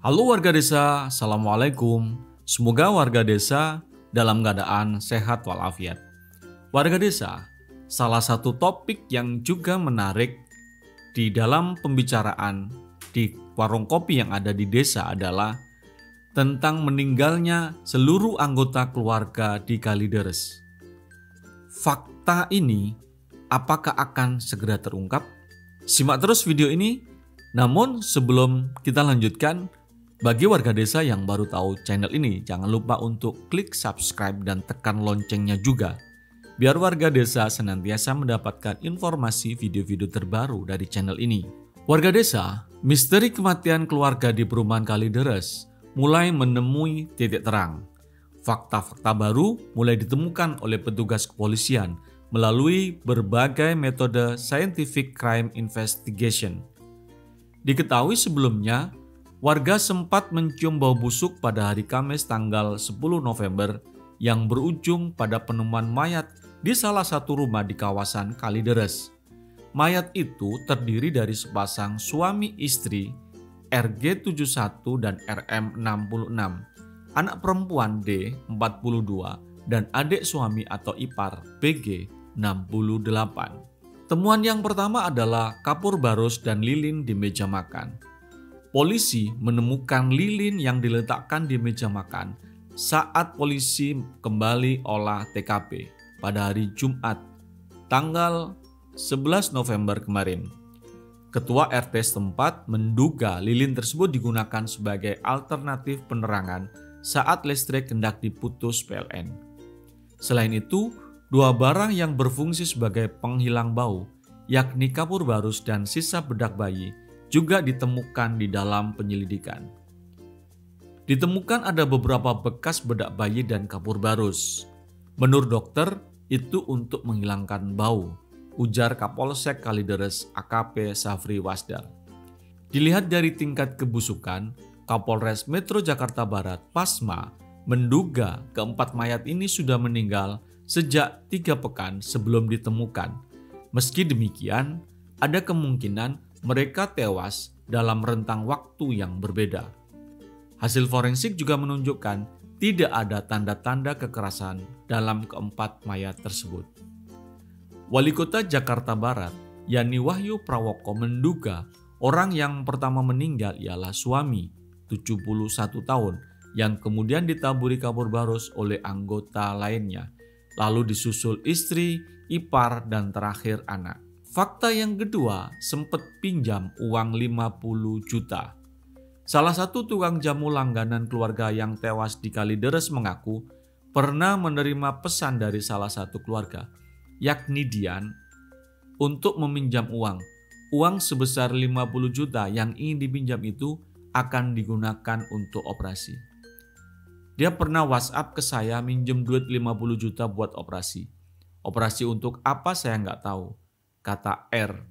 Halo warga desa, Assalamualaikum. Semoga warga desa dalam keadaan sehat walafiat. Warga desa, salah satu topik yang juga menarik di dalam pembicaraan di warung kopi yang ada di desa adalah tentang meninggalnya seluruh anggota keluarga di Kalideres. Fakta ini apakah akan segera terungkap? Simak terus video ini. Namun sebelum kita lanjutkan, bagi warga desa yang baru tahu channel ini, jangan lupa untuk klik subscribe dan tekan loncengnya juga, biar warga desa senantiasa mendapatkan informasi video-video terbaru dari channel ini. Warga desa, misteri kematian keluarga di perumahan Kalideres mulai menemui titik terang. Fakta-fakta baru mulai ditemukan oleh petugas kepolisian melalui berbagai metode scientific crime investigation. Diketahui sebelumnya, warga sempat mencium bau busuk pada hari Kamis tanggal 10 November yang berujung pada penemuan mayat di salah satu rumah di kawasan Kalideres. Mayat itu terdiri dari sepasang suami istri RG71 dan RM66, anak perempuan D42 dan adik suami atau ipar BG68. Temuan yang pertama adalah kapur barus dan lilin di meja makan. Polisi menemukan lilin yang diletakkan di meja makan saat polisi kembali olah TKP pada hari Jumat, tanggal 11 November kemarin. Ketua RT setempat menduga lilin tersebut digunakan sebagai alternatif penerangan saat listrik hendak diputus PLN. Selain itu, dua barang yang berfungsi sebagai penghilang bau, yakni kapur barus dan sisa bedak bayi, juga ditemukan di dalam penyelidikan. Ditemukan ada beberapa bekas bedak bayi dan kapur barus. Menurut dokter, itu untuk menghilangkan bau, ujar Kapolsek Kalideres AKP Safri Wasdar. Dilihat dari tingkat kebusukan, Kapolres Metro Jakarta Barat Pasma menduga keempat mayat ini sudah meninggal sejak 3 pekan sebelum ditemukan. Meski demikian, ada kemungkinan mereka tewas dalam rentang waktu yang berbeda. Hasil forensik juga menunjukkan tidak ada tanda-tanda kekerasan dalam keempat mayat tersebut. Wali Kota Jakarta Barat, Yani Wahyu Prawoko menduga orang yang pertama meninggal ialah suami, 71 tahun, yang kemudian ditaburi kapur barus oleh anggota lainnya, lalu disusul istri, ipar, dan terakhir anak. Fakta yang kedua, sempat pinjam uang 50 juta. Salah satu tukang jamu langganan keluarga yang tewas di Kalideres mengaku pernah menerima pesan dari salah satu keluarga, yakni Dian, untuk meminjam uang. Uang sebesar 50 juta yang ingin dipinjam itu akan digunakan untuk operasi. Dia pernah WhatsApp ke saya minjem duit 50 juta buat operasi. Operasi untuk apa saya nggak tahu, kata R.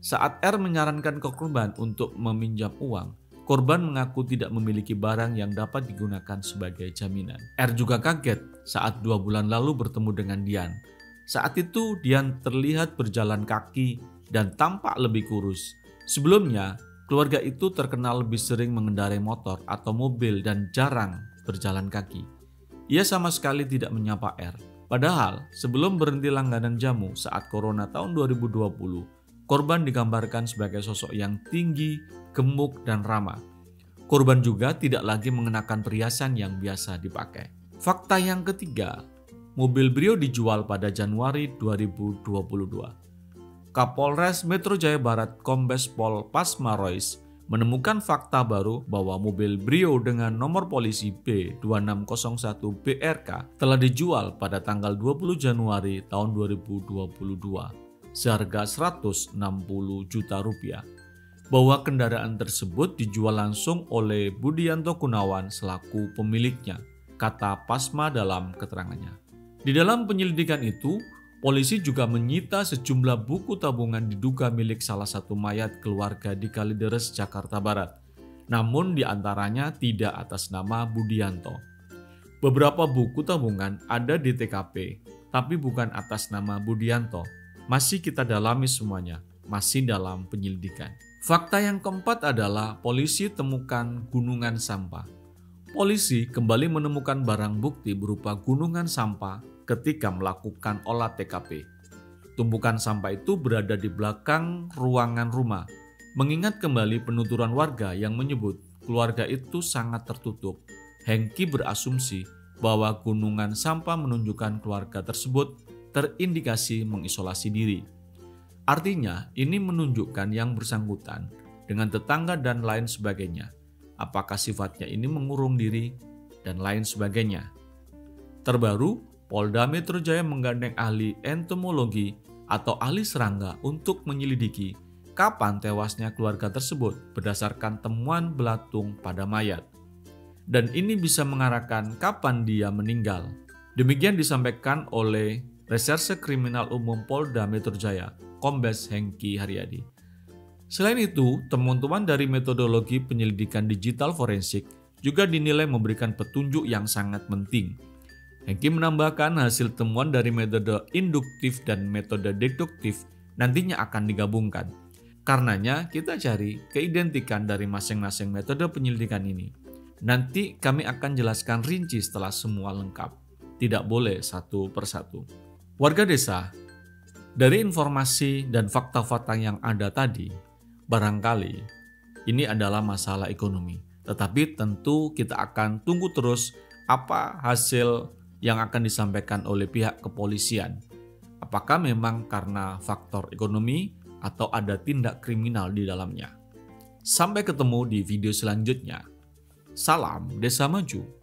Saat R menyarankan ke korban untuk meminjam uang, korban mengaku tidak memiliki barang yang dapat digunakan sebagai jaminan. R juga kaget saat 2 bulan lalu bertemu dengan Dian. Saat itu Dian terlihat berjalan kaki dan tampak lebih kurus. Sebelumnya, keluarga itu terkenal lebih sering mengendarai motor atau mobil dan jarang berjalan kaki. Ia sama sekali tidak menyapa R. Padahal sebelum berhenti langganan jamu saat corona tahun 2020, korban digambarkan sebagai sosok yang tinggi, gemuk, dan ramah. Korban juga tidak lagi mengenakan perhiasan yang biasa dipakai. Fakta yang ketiga, mobil Brio dijual pada Januari 2022. Kapolres Metro Jaya Barat Kombes Pol Pasma Rois menemukan fakta baru bahwa mobil Brio dengan nomor polisi B2601 BRK telah dijual pada tanggal 20 Januari tahun 2022 seharga 160 juta rupiah. Bahwa kendaraan tersebut dijual langsung oleh Budianto Gunawan selaku pemiliknya, kata Pasma dalam keterangannya. Di dalam penyelidikan itu, polisi juga menyita sejumlah buku tabungan diduga milik salah satu mayat keluarga di Kalideres, Jakarta Barat. Namun di antaranya tidak atas nama Budianto. Beberapa buku tabungan ada di TKP, tapi bukan atas nama Budianto. Masih kita dalami semuanya, masih dalam penyelidikan. Fakta yang keempat adalah polisi temukan gunungan sampah. Polisi kembali menemukan barang bukti berupa gunungan sampah ketika melakukan olah TKP. Tumpukan sampah itu berada di belakang ruangan rumah. Mengingat kembali penuturan warga yang menyebut keluarga itu sangat tertutup, Hengki berasumsi bahwa gunungan sampah menunjukkan keluarga tersebut terindikasi mengisolasi diri. Artinya, ini menunjukkan yang bersangkutan dengan tetangga dan lain sebagainya. Apakah sifatnya ini mengurung diri dan lain sebagainya. Terbaru, Polda Metro Jaya menggandeng ahli entomologi atau ahli serangga untuk menyelidiki kapan tewasnya keluarga tersebut berdasarkan temuan belatung pada mayat. Dan ini bisa mengarahkan kapan dia meninggal. Demikian disampaikan oleh Reserse Kriminal Umum Polda Metro Jaya, Kombes Hengki Haryadi. Selain itu, temuan-temuan dari metodologi penyelidikan digital forensik juga dinilai memberikan petunjuk yang sangat penting. Hengki menambahkan hasil temuan dari metode induktif dan metode deduktif nantinya akan digabungkan. Karenanya kita cari keidentikan dari masing-masing metode penyelidikan ini. Nanti kami akan jelaskan rinci setelah semua lengkap. Tidak boleh satu persatu. Warga desa, dari informasi dan fakta-fakta yang ada tadi, barangkali ini adalah masalah ekonomi. Tetapi tentu kita akan tunggu terus apa hasil yang akan disampaikan oleh pihak kepolisian. Apakah memang karena faktor ekonomi atau ada tindak kriminal di dalamnya. Sampai ketemu di video selanjutnya. Salam Desa Maju.